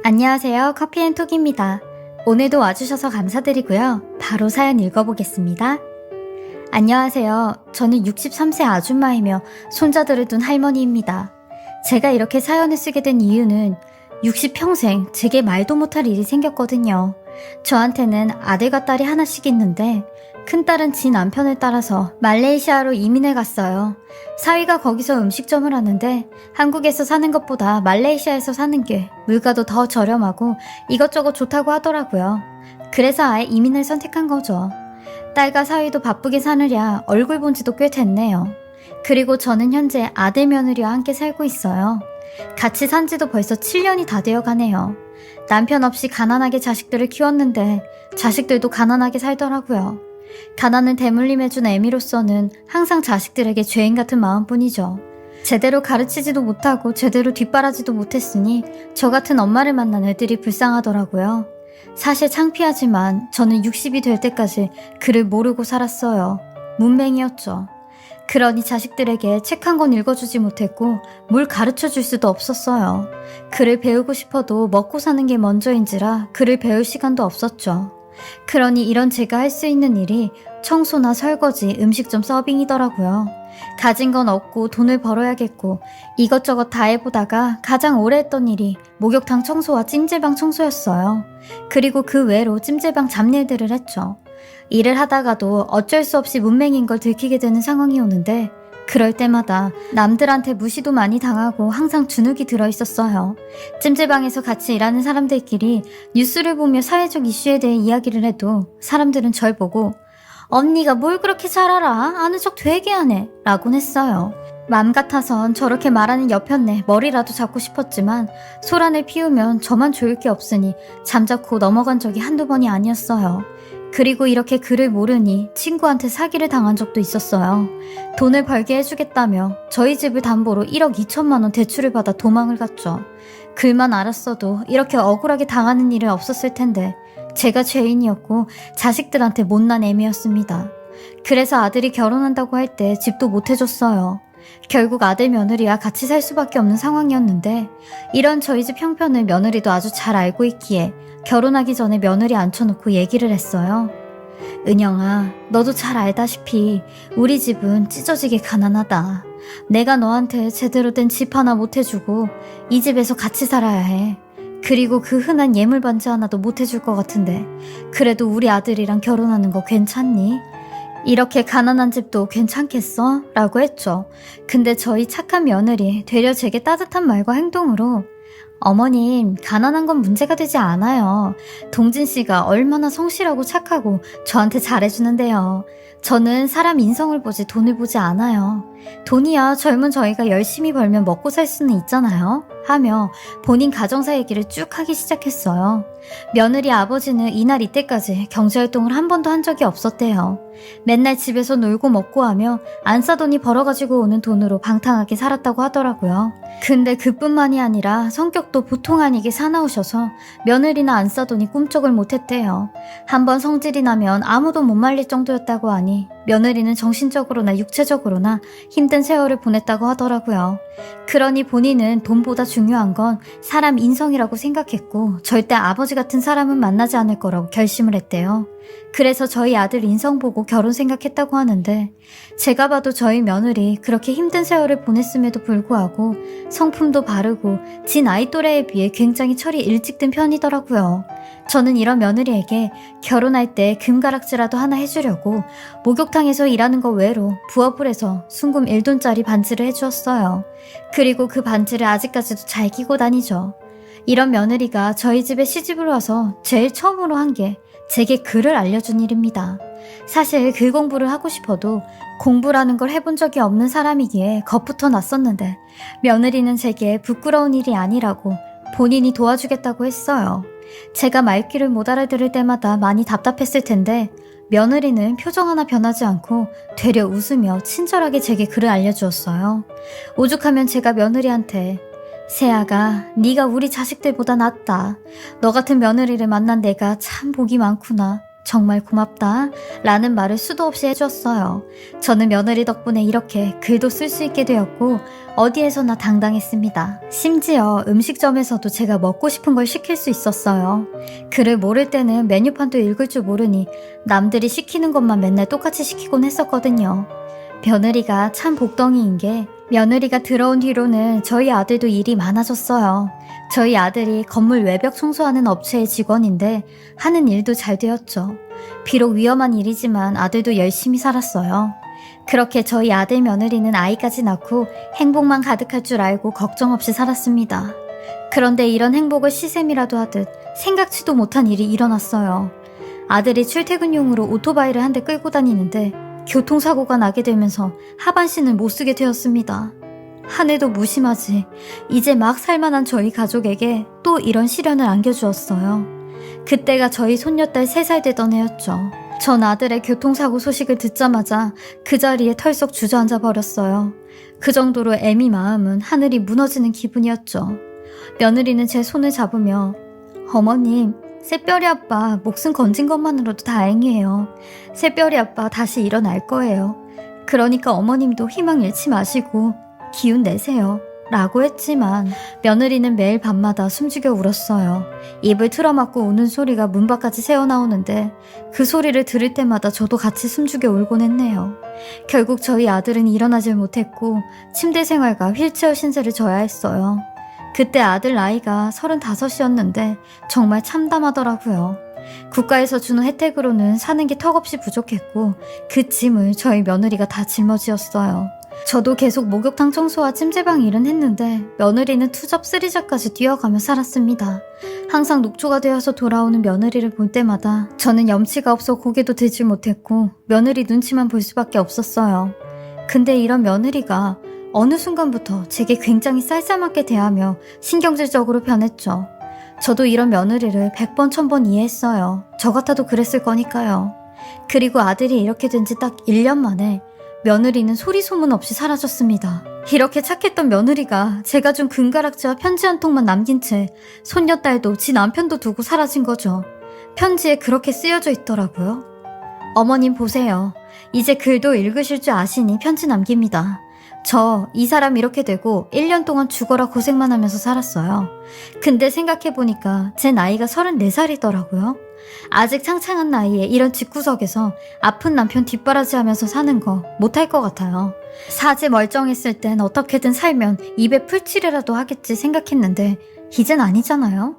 안녕하세요. 커피앤톡입니다. 오늘도 와주셔서 감사드리고요. 바로 사연 읽어보겠습니다. 안녕하세요. 저는 63세 아줌마이며 손자들을 둔 할머니입니다. 제가 이렇게 사연을 쓰게 된 이유는 60평생 제게 말도 못할 일이 생겼거든요. 저한테는 아들과 딸이 하나씩 있는데 큰딸은 지 남편을 따라서 말레이시아로 이민을 갔어요. 사위가 거기서 음식점을 하는데 한국에서 사는 것보다 말레이시아에서 사는 게 물가도 더 저렴하고 이것저것 좋다고 하더라고요. 그래서 아예 이민을 선택한 거죠. 딸과 사위도 바쁘게 사느랴 얼굴 본 지도 꽤 됐네요. 그리고 저는 현재 아들 며느리와 함께 살고 있어요. 같이 산 지도 벌써 7년이 다 되어 가네요. 남편 없이 가난하게 자식들을 키웠는데 자식들도 가난하게 살더라고요. 가난을 대물림해준 애미로서는 항상 자식들에게 죄인 같은 마음뿐이죠. 제대로 가르치지도 못하고 제대로 뒷바라지도 못했으니 저 같은 엄마를 만난 애들이 불쌍하더라고요. 사실 창피하지만 저는 60이 될 때까지 글을 모르고 살았어요. 문맹이었죠. 그러니 자식들에게 책 한 권 읽어주지 못했고 뭘 가르쳐줄 수도 없었어요. 글을 배우고 싶어도 먹고 사는 게 먼저인지라 글을 배울 시간도 없었죠. 그러니 이런 제가 할 수 있는 일이 청소나 설거지, 음식점 서빙이더라고요. 가진 건 없고 돈을 벌어야겠고 이것저것 다 해보다가 가장 오래 했던 일이 목욕탕 청소와 찜질방 청소였어요. 그리고 그 외로 찜질방 잡일들을 했죠. 일을 하다가도 어쩔 수 없이 문맹인 걸 들키게 되는 상황이 오는데 그럴 때마다 남들한테 무시도 많이 당하고 항상 주눅이 들어있었어요. 찜질방에서 같이 일하는 사람들끼리 뉴스를 보며 사회적 이슈에 대해 이야기를 해도 사람들은 절 보고 언니가 뭘 그렇게 잘 알아? 아는 척 되게 하네 라곤 했어요. 맘 같아선 저렇게 말하는 옆편네 머리라도 잡고 싶었지만 소란을 피우면 저만 좋을 게 없으니 잠자코 넘어간 적이 한두 번이 아니었어요. 그리고 이렇게 글을 모르니 친구한테 사기를 당한 적도 있었어요. 돈을 벌게 해주겠다며 저희 집을 담보로 1억 2천만 원 대출을 받아 도망을 갔죠. 글만 알았어도 이렇게 억울하게 당하는 일은 없었을 텐데 제가 죄인이었고 자식들한테 못난 애미였습니다. 그래서 아들이 결혼한다고 할 때 집도 못 해줬어요. 결국 아들 며느리와 같이 살 수밖에 없는 상황이었는데 이런 저희 집 형편을 며느리도 아주 잘 알고 있기에 결혼하기 전에 며느리 앉혀놓고 얘기를 했어요. 은영아, 너도 잘 알다시피 우리 집은 찢어지게 가난하다. 내가 너한테 제대로 된 집 하나 못 해주고 이 집에서 같이 살아야 해. 그리고 그 흔한 예물 반지 하나도 못 해줄 것 같은데 그래도 우리 아들이랑 결혼하는 거 괜찮니? 이렇게 가난한 집도 괜찮겠어? 라고 했죠. 근데 저희 착한 며느리 되려 제게 따뜻한 말과 행동으로 어머님, 가난한 건 문제가 되지 않아요. 동진 씨가 얼마나 성실하고 착하고 저한테 잘해주는데요. 저는 사람 인성을 보지 돈을 보지 않아요. 돈이야 젊은 저희가 열심히 벌면 먹고 살 수는 있잖아요. 하며 본인 가정사 얘기를 쭉 하기 시작했어요. 며느리 아버지는 이날 이때까지 경제활동을 한 번도 한 적이 없었대요. 맨날 집에서 놀고 먹고 하며 안 싸돈이 벌어가지고 오는 돈으로 방탕하게 살았다고 하더라고요. 근데 그뿐만이 아니라 성격도 보통 아니게 사나우셔서 며느리나 안 싸돈이 꿈쩍을 못했대요. 한번 성질이 나면 아무도 못 말릴 정도였다고 하니 며느리는 정신적으로나 육체적으로나 힘든 세월을 보냈다고 하더라고요. 그러니 본인은 돈보다 중요한 건 사람 인성이라고 생각했고 절대 아버지 같은 사람은 만나지 않을 거라고 결심을 했대요. 그래서 저희 아들 인성 보고 결혼 생각했다고 하는데 제가 봐도 저희 며느리 그렇게 힘든 세월을 보냈음에도 불구하고 성품도 바르고 지 나이 또래에 비해 굉장히 철이 일찍 든 편이더라고요. 저는 이런 며느리에게 결혼할 때 금가락지라도 하나 해주려고 목욕탕에서 일하는 거 외로 부업을 해서 순금 1돈짜리 반지를 해주었어요. 그리고 그 반지를 아직까지도 잘 끼고 다니죠. 이런 며느리가 저희 집에 시집을 와서 제일 처음으로 한 게 제게 글을 알려준 일입니다. 사실 글 공부를 하고 싶어도 공부라는 걸 해본 적이 없는 사람이기에 겁부터 났었는데 며느리는 제게 부끄러운 일이 아니라고 본인이 도와주겠다고 했어요. 제가 말귀를 못 알아들을 때마다 많이 답답했을 텐데 며느리는 표정 하나 변하지 않고 되려 웃으며 친절하게 제게 글을 알려주었어요. 오죽하면 제가 며느리한테 세아가 네가 우리 자식들보다 낫다. 너 같은 며느리를 만난 내가 참 복이 많구나 정말 고맙다 라는 말을 수도 없이 해주었어요. 저는 며느리 덕분에 이렇게 글도 쓸 수 있게 되었고 어디에서나 당당했습니다. 심지어 음식점에서도 제가 먹고 싶은 걸 시킬 수 있었어요. 글을 모를 때는 메뉴판도 읽을 줄 모르니 남들이 시키는 것만 맨날 똑같이 시키곤 했었거든요. 며느리가 참 복덩이인 게 며느리가 들어온 뒤로는 저희 아들도 일이 많아졌어요. 저희 아들이 건물 외벽 청소하는 업체의 직원인데 하는 일도 잘 되었죠. 비록 위험한 일이지만 아들도 열심히 살았어요. 그렇게 저희 아들 며느리는 아이까지 낳고 행복만 가득할 줄 알고 걱정 없이 살았습니다. 그런데 이런 행복을 시샘이라도 하듯 생각지도 못한 일이 일어났어요. 아들이 출퇴근용으로 오토바이를 한 대 끌고 다니는데 교통사고가 나게 되면서 하반신을 못 쓰게 되었습니다. 한 해도 무심하지 이제 막 살만한 저희 가족에게 또 이런 시련을 안겨주었어요. 그때가 저희 손녀딸 3살 되던 해였죠. 전 아들의 교통사고 소식을 듣자마자 그 자리에 털썩 주저앉아 버렸어요. 그 정도로 애미 마음은 하늘이 무너지는 기분이었죠. 며느리는 제 손을 잡으며 어머님, 새별이 아빠 목숨 건진 것만으로도 다행이에요. 새별이 아빠 다시 일어날 거예요. 그러니까 어머님도 희망 잃지 마시고 기운 내세요. 라고 했지만 며느리는 매일 밤마다 숨죽여 울었어요. 입을 틀어막고 우는 소리가 문 밖까지 새어나오는데 그 소리를 들을 때마다 저도 같이 숨죽여 울곤 했네요. 결국 저희 아들은 일어나질 못했고 침대 생활과 휠체어 신세를 져야 했어요. 그때 아들 나이가 35이었는데 정말 참담하더라고요. 국가에서 주는 혜택으로는 사는 게 턱없이 부족했고 그 짐을 저희 며느리가 다 짊어지었어요. 저도 계속 목욕탕 청소와 찜질방 일은 했는데 며느리는 투잡 쓰리잡까지 뛰어가며 살았습니다. 항상 녹초가 되어서 돌아오는 며느리를 볼 때마다 저는 염치가 없어 고개도 들지 못했고 며느리 눈치만 볼 수밖에 없었어요. 근데 이런 며느리가 어느 순간부터 제게 굉장히 쌀쌀맞게 대하며 신경질적으로 변했죠. 저도 이런 며느리를 100번 1000번 이해했어요. 저 같아도 그랬을 거니까요. 그리고 아들이 이렇게 된 지 딱 1년 만에 며느리는 소리 소문 없이 사라졌습니다. 이렇게 착했던 며느리가 제가 준 금가락지와 편지 한 통만 남긴 채 손녀딸도 지 남편도 두고 사라진 거죠. 편지에 그렇게 쓰여져 있더라고요. 어머님 보세요. 이제 글도 읽으실 줄 아시니 편지 남깁니다. 저 이 사람 이렇게 되고 1년 동안 죽어라 고생만 하면서 살았어요. 근데 생각해보니까 제 나이가 34살이더라고요. 아직 창창한 나이에 이런 집구석에서 아픈 남편 뒷바라지하면서 사는 거 못할 것 같아요. 사지 멀쩡했을 땐 어떻게든 살면 입에 풀칠이라도 하겠지 생각했는데 이젠 아니잖아요.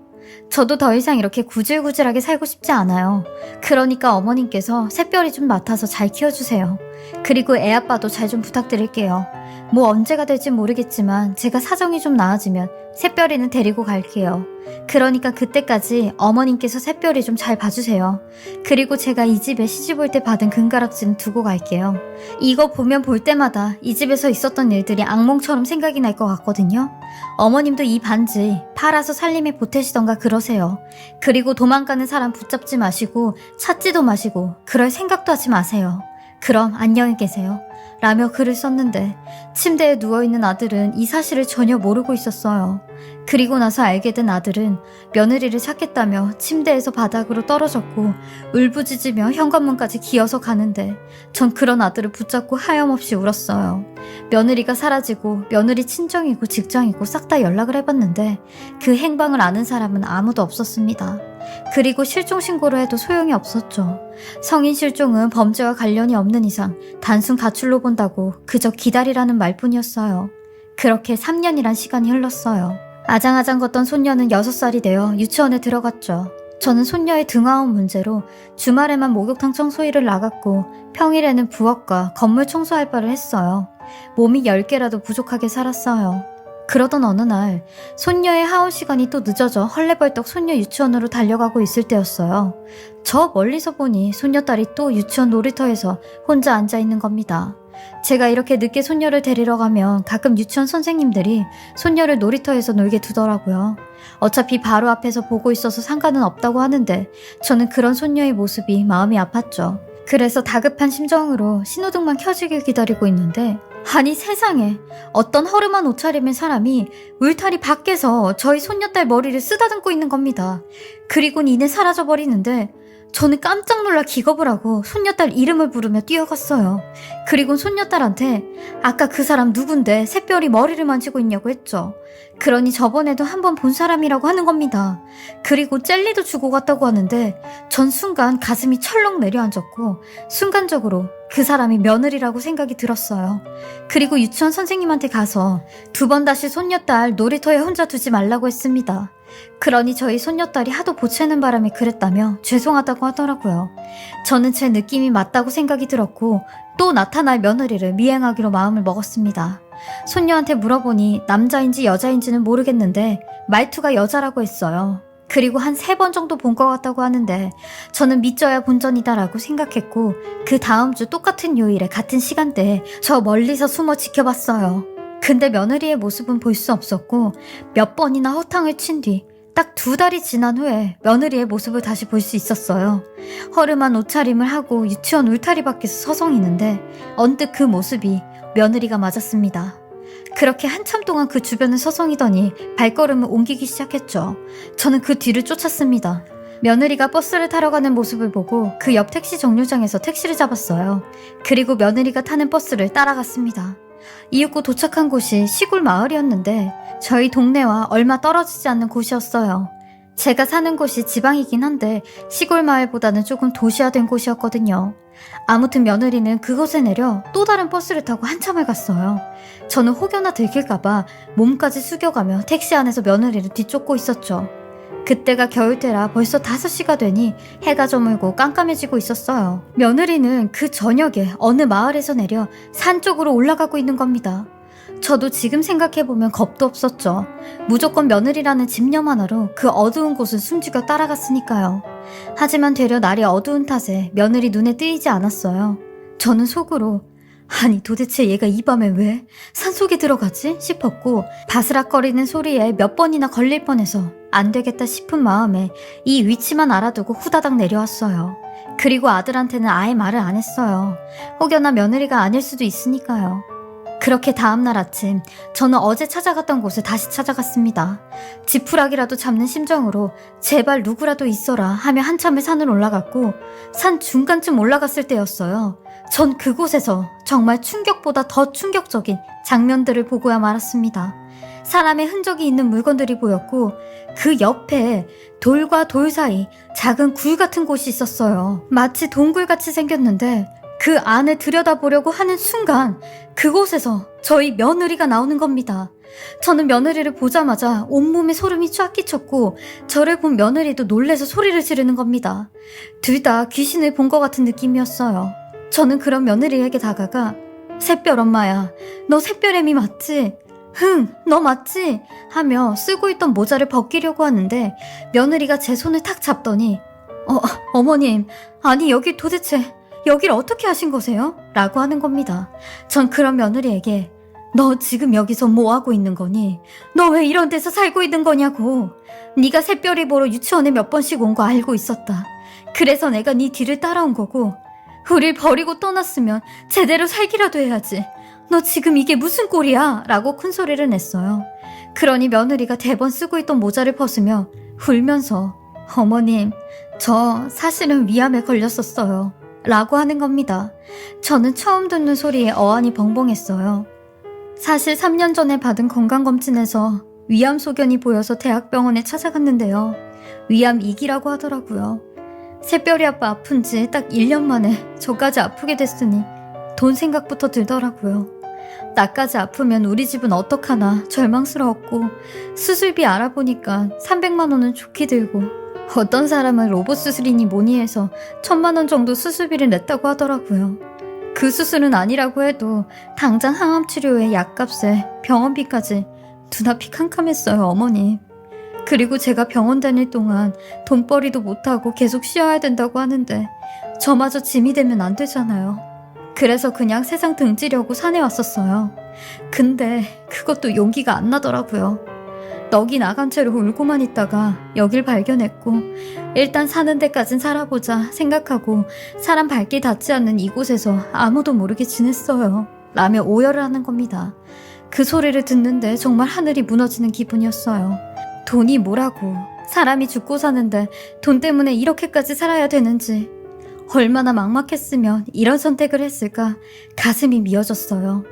저도 더 이상 이렇게 구질구질하게 살고 싶지 않아요. 그러니까 어머님께서 새별이 좀 맡아서 잘 키워주세요. 그리고 애 아빠도 잘 좀 부탁드릴게요. 뭐 언제가 될지 모르겠지만 제가 사정이 좀 나아지면 새별이는 데리고 갈게요. 그러니까 그때까지 어머님께서 새별이 좀 잘 봐주세요. 그리고 제가 이 집에 시집 올 때 받은 금가락지는 두고 갈게요. 이거 보면 볼 때마다 이 집에서 있었던 일들이 악몽처럼 생각이 날 것 같거든요. 어머님도 이 반지 팔아서 살림에 보태시던가 그러세요. 그리고 도망가는 사람 붙잡지 마시고 찾지도 마시고 그럴 생각도 하지 마세요. 그럼 안녕히 계세요. 라며 글을 썼는데 침대에 누워있는 아들은 이 사실을 전혀 모르고 있었어요. 그리고 나서 알게 된 아들은 며느리를 찾겠다며 침대에서 바닥으로 떨어졌고 울부짖으며 현관문까지 기어서 가는데 전 그런 아들을 붙잡고 하염없이 울었어요. 며느리가 사라지고 며느리 친정이고 직장이고 싹 다 연락을 해봤는데 그 행방을 아는 사람은 아무도 없었습니다. 그리고 실종 신고를 해도 소용이 없었죠. 성인 실종은 범죄와 관련이 없는 이상 단순 가출로 본다고 그저 기다리라는 말뿐이었어요. 그렇게 3년이란 시간이 흘렀어요. 아장아장 걷던 손녀는 6살이 되어 유치원에 들어갔죠. 저는 손녀의 등하원 문제로 주말에만 목욕탕 청소 일을 나갔고 평일에는 부엌과 건물 청소할 바를 했어요. 몸이 10개라도 부족하게 살았어요. 그러던 어느 날 손녀의 하원 시간이 또 늦어져 헐레벌떡 손녀 유치원으로 달려가고 있을 때였어요. 저 멀리서 보니 손녀딸이 또 유치원 놀이터에서 혼자 앉아있는 겁니다. 제가 이렇게 늦게 손녀를 데리러 가면 가끔 유치원 선생님들이 손녀를 놀이터에서 놀게 두더라고요. 어차피 바로 앞에서 보고 있어서 상관은 없다고 하는데 저는 그런 손녀의 모습이 마음이 아팠죠. 그래서 다급한 심정으로 신호등만 켜지길 기다리고 있는데 아니 세상에 어떤 허름한 옷차림의 사람이 울타리 밖에서 저희 손녀딸 머리를 쓰다듬고 있는 겁니다. 그리고 이내 사라져버리는데 저는 깜짝 놀라 기겁을 하고 손녀딸 이름을 부르며 뛰어갔어요. 그리고 손녀딸한테 아까 그 사람 누군데 새별이 머리를 만지고 있냐고 했죠. 그러니 저번에도 한 번 본 사람이라고 하는 겁니다. 그리고 젤리도 주고 갔다고 하는데 전 순간 가슴이 철렁 내려앉았고 순간적으로 그 사람이 며느리라고 생각이 들었어요. 그리고 유치원 선생님한테 가서 2번 다시 손녀딸 놀이터에 혼자 두지 말라고 했습니다. 그러니 저희 손녀딸이 하도 보채는 바람에 그랬다며 죄송하다고 하더라고요. 저는 제 느낌이 맞다고 생각이 들었고 또 나타날 며느리를 미행하기로 마음을 먹었습니다. 손녀한테 물어보니 남자인지 여자인지는 모르겠는데 말투가 여자라고 했어요. 그리고 한 3번 정도 본 것 같다고 하는데 저는 믿져야 본전이다라고 생각했고 그 다음 주 똑같은 요일에 같은 시간대에 저 멀리서 숨어 지켜봤어요. 근데 며느리의 모습은 볼 수 없었고 몇 번이나 허탕을 친 뒤 딱 2달이 지난 후에 며느리의 모습을 다시 볼 수 있었어요. 허름한 옷차림을 하고 유치원 울타리 밖에서 서성이는데 언뜻 그 모습이 며느리가 맞았습니다. 그렇게 한참 동안 그 주변을 서성이더니 발걸음을 옮기기 시작했죠. 저는 그 뒤를 쫓았습니다. 며느리가 버스를 타러 가는 모습을 보고 그 옆 택시 정류장에서 택시를 잡았어요. 그리고 며느리가 타는 버스를 따라갔습니다. 이윽고 도착한 곳이 시골 마을이었는데 저희 동네와 얼마 떨어지지 않는 곳이었어요. 제가 사는 곳이 지방이긴 한데 시골 마을보다는 조금 도시화된 곳이었거든요. 아무튼 며느리는 그곳에 내려 또 다른 버스를 타고 한참을 갔어요. 저는 혹여나 들킬까봐 몸까지 숙여가며 택시 안에서 며느리를 뒤쫓고 있었죠. 그때가 겨울때라 벌써 5시가 되니 해가 저물고 깜깜해지고 있었어요. 며느리는 그 저녁에 어느 마을에서 내려 산 쪽으로 올라가고 있는 겁니다. 저도 지금 생각해보면 겁도 없었죠. 무조건 며느리라는 집념 하나로 그 어두운 곳을 숨죽여 따라갔으니까요. 하지만 되려 날이 어두운 탓에 며느리 눈에 띄지 않았어요. 저는 속으로 아니 도대체 얘가 이 밤에 왜 산속에 들어가지? 싶었고 바스락거리는 소리에 몇 번이나 걸릴 뻔해서 안 되겠다 싶은 마음에 이 위치만 알아두고 후다닥 내려왔어요. 그리고 아들한테는 아예 말을 안 했어요. 혹여나 며느리가 아닐 수도 있으니까요. 그렇게 다음날 아침 저는 어제 찾아갔던 곳을 다시 찾아갔습니다. 지푸라기라도 잡는 심정으로 제발 누구라도 있어라 하며 한참을 산을 올라갔고 산 중간쯤 올라갔을 때였어요. 전 그곳에서 정말 충격보다 더 충격적인 장면들을 보고야 말았습니다. 사람의 흔적이 있는 물건들이 보였고 그 옆에 돌과 돌 사이 작은 굴 같은 곳이 있었어요. 마치 동굴같이 생겼는데 그 안에 들여다보려고 하는 순간 그곳에서 저희 며느리가 나오는 겁니다. 저는 며느리를 보자마자 온몸에 소름이 쫙 끼쳤고 저를 본 며느리도 놀래서 소리를 지르는 겁니다. 둘 다 귀신을 본 것 같은 느낌이었어요. 저는 그런 며느리에게 다가가 샛별 엄마야, 너 샛별애미 맞지? 흥, 너 맞지? 하며 쓰고 있던 모자를 벗기려고 하는데 며느리가 제 손을 탁 잡더니 어머님, 아니 여기 도대체 여길 어떻게 하신 거세요? 라고 하는 겁니다. 전 그런 며느리에게 너 지금 여기서 뭐 하고 있는 거니? 너 왜 이런 데서 살고 있는 거냐고. 네가 샛별이 보러 유치원에 몇 번씩 온 거 알고 있었다. 그래서 내가 네 뒤를 따라온 거고 우릴 버리고 떠났으면 제대로 살기라도 해야지. 너 지금 이게 무슨 꼴이야? 라고 큰 소리를 냈어요. 그러니 며느리가 대번 쓰고 있던 모자를 벗으며 울면서 어머님, 저 사실은 위암에 걸렸었어요. 라고 하는 겁니다. 저는 처음 듣는 소리에 어안이 벙벙했어요. 사실 3년 전에 받은 건강검진에서 위암 소견이 보여서 대학병원에 찾아갔는데요. 위암 2기라고 하더라고요. 새별이 아빠 아픈 지 딱 1년 만에 저까지 아프게 됐으니 돈 생각부터 들더라고요. 나까지 아프면 우리 집은 어떡하나 절망스러웠고 수술비 알아보니까 300만 원은 좋게 들고 어떤 사람은 로봇 수술이니 뭐니 해서 1000만 원 정도 수술비를 냈다고 하더라고요. 그 수술은 아니라고 해도 당장 항암 치료에 약값에 병원비까지 눈앞이 캄캄했어요, 어머니. 그리고 제가 병원 다닐 동안 돈벌이도 못하고 계속 쉬어야 된다고 하는데 저마저 짐이 되면 안 되잖아요. 그래서 그냥 세상 등지려고 산에 왔었어요. 근데 그것도 용기가 안 나더라고요. 넋이 나간 채로 울고만 있다가 여길 발견했고 일단 사는 데까진 살아보자 생각하고 사람 발길 닿지 않는 이곳에서 아무도 모르게 지냈어요. 라며 오열을 하는 겁니다. 그 소리를 듣는데 정말 하늘이 무너지는 기분이었어요. 돈이 뭐라고 사람이 죽고 사는데 돈 때문에 이렇게까지 살아야 되는지, 얼마나 막막했으면 이런 선택을 했을까 가슴이 미어졌어요.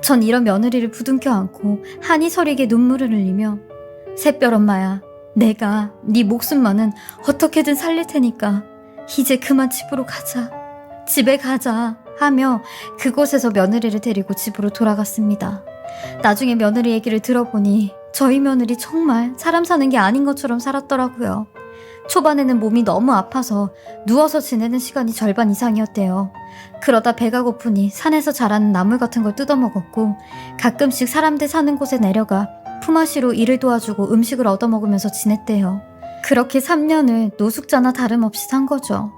전 이런 며느리를 부둥켜 안고 한이 서리게 눈물을 흘리며 새별 엄마야, 내가 네 목숨만은 어떻게든 살릴 테니까 이제 그만 집으로 가자. 집에 가자 하며 그곳에서 며느리를 데리고 집으로 돌아갔습니다. 나중에 며느리 얘기를 들어보니 저희 며느리 정말 사람 사는 게 아닌 것처럼 살았더라고요. 초반에는 몸이 너무 아파서 누워서 지내는 시간이 절반 이상이었대요. 그러다 배가 고프니 산에서 자라는 나물 같은 걸 뜯어먹었고 가끔씩 사람들 사는 곳에 내려가 품앗이로 일을 도와주고 음식을 얻어먹으면서 지냈대요. 그렇게 3년을 노숙자나 다름없이 산 거죠.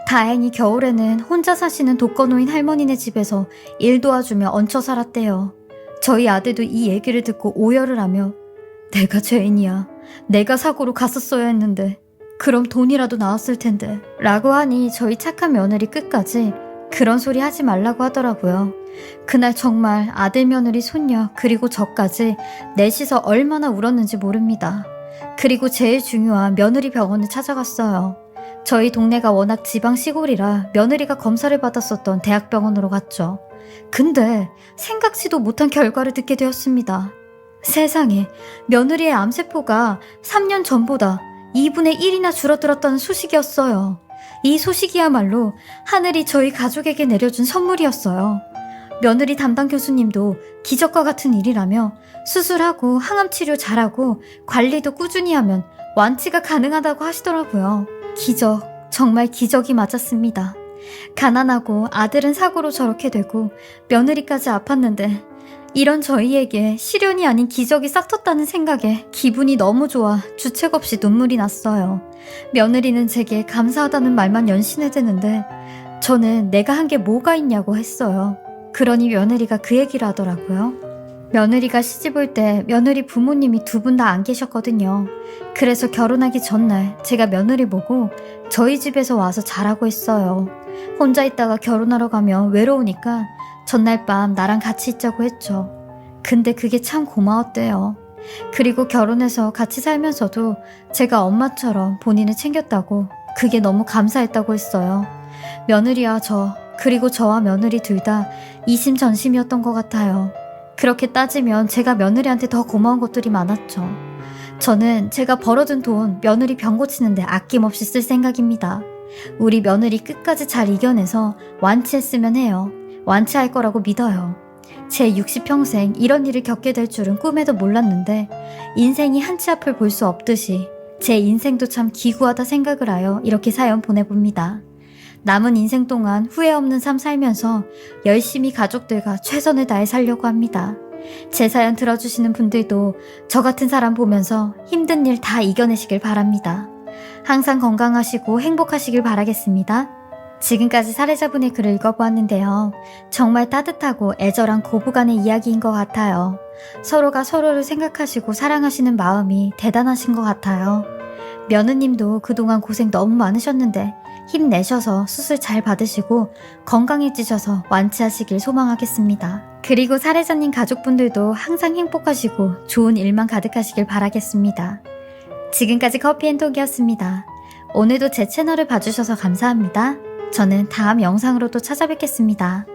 다행히 겨울에는 혼자 사시는 독거노인 할머니네 집에서 일 도와주며 얹혀 살았대요. 저희 아들도 이 얘기를 듣고 오열을 하며 내가 죄인이야. 내가 사고로 갔었어야 했는데 그럼 돈이라도 나왔을 텐데 라고 하니 저희 착한 며느리 끝까지 그런 소리 하지 말라고 하더라고요. 그날 정말 아들, 며느리, 손녀 그리고 저까지 넷이서 얼마나 울었는지 모릅니다. 그리고 제일 중요한 며느리 병원을 찾아갔어요. 저희 동네가 워낙 지방 시골이라 며느리가 검사를 받았었던 대학병원으로 갔죠. 근데 생각지도 못한 결과를 듣게 되었습니다. 세상에, 며느리의 암세포가 3년 전보다 2분의 1이나 줄어들었다는 소식이었어요. 이 소식이야말로 하늘이 저희 가족에게 내려준 선물이었어요. 며느리 담당 교수님도 기적과 같은 일이라며 수술하고 항암치료 잘하고 관리도 꾸준히 하면 완치가 가능하다고 하시더라고요. 기적, 정말 기적이 맞았습니다. 가난하고 아들은 사고로 저렇게 되고 며느리까지 아팠는데 이런 저희에게 시련이 아닌 기적이 싹텄다는 생각에 기분이 너무 좋아 주책 없이 눈물이 났어요. 며느리는 제게 감사하다는 말만 연신해대는데 저는 내가 한 게 뭐가 있냐고 했어요. 그러니 며느리가 그 얘기를 하더라고요. 며느리가 시집올 때 며느리 부모님이 두 분 다 안 계셨거든요. 그래서 결혼하기 전날 제가 며느리 보고 저희 집에서 와서 자라고 했어요. 혼자 있다가 결혼하러 가면 외로우니까 전날 밤 나랑 같이 있자고 했죠. 근데 그게 참 고마웠대요. 그리고 결혼해서 같이 살면서도 제가 엄마처럼 본인을 챙겼다고 그게 너무 감사했다고 했어요. 며느리와 저, 그리고 저와 며느리 둘 다 이심전심이었던 것 같아요. 그렇게 따지면 제가 며느리한테 더 고마운 것들이 많았죠. 저는 제가 벌어둔 돈 며느리 병 고치는데 아낌없이 쓸 생각입니다. 우리 며느리 끝까지 잘 이겨내서 완치했으면 해요. 완치할 거라고 믿어요. 제 60평생 이런 일을 겪게 될 줄은 꿈에도 몰랐는데 인생이 한 치 앞을 볼 수 없듯이 제 인생도 참 기구하다 생각을 하여 이렇게 사연 보내봅니다. 남은 인생 동안 후회 없는 삶 살면서 열심히 가족들과 최선을 다해 살려고 합니다. 제 사연 들어주시는 분들도 저 같은 사람 보면서 힘든 일 다 이겨내시길 바랍니다. 항상 건강하시고 행복하시길 바라겠습니다. 지금까지 사례자분의 글을 읽어보았는데요. 정말 따뜻하고 애절한 고부간의 이야기인 것 같아요. 서로가 서로를 생각하시고 사랑하시는 마음이 대단하신 것 같아요. 며느님도 그동안 고생 너무 많으셨는데 힘내셔서 수술 잘 받으시고 건강해지셔서 완치하시길 소망하겠습니다. 그리고 사례자님 가족분들도 항상 행복하시고 좋은 일만 가득하시길 바라겠습니다. 지금까지 커피앤톡이었습니다. 오늘도 제 채널을 봐주셔서 감사합니다. 저는 다음 영상으로 또 찾아뵙겠습니다.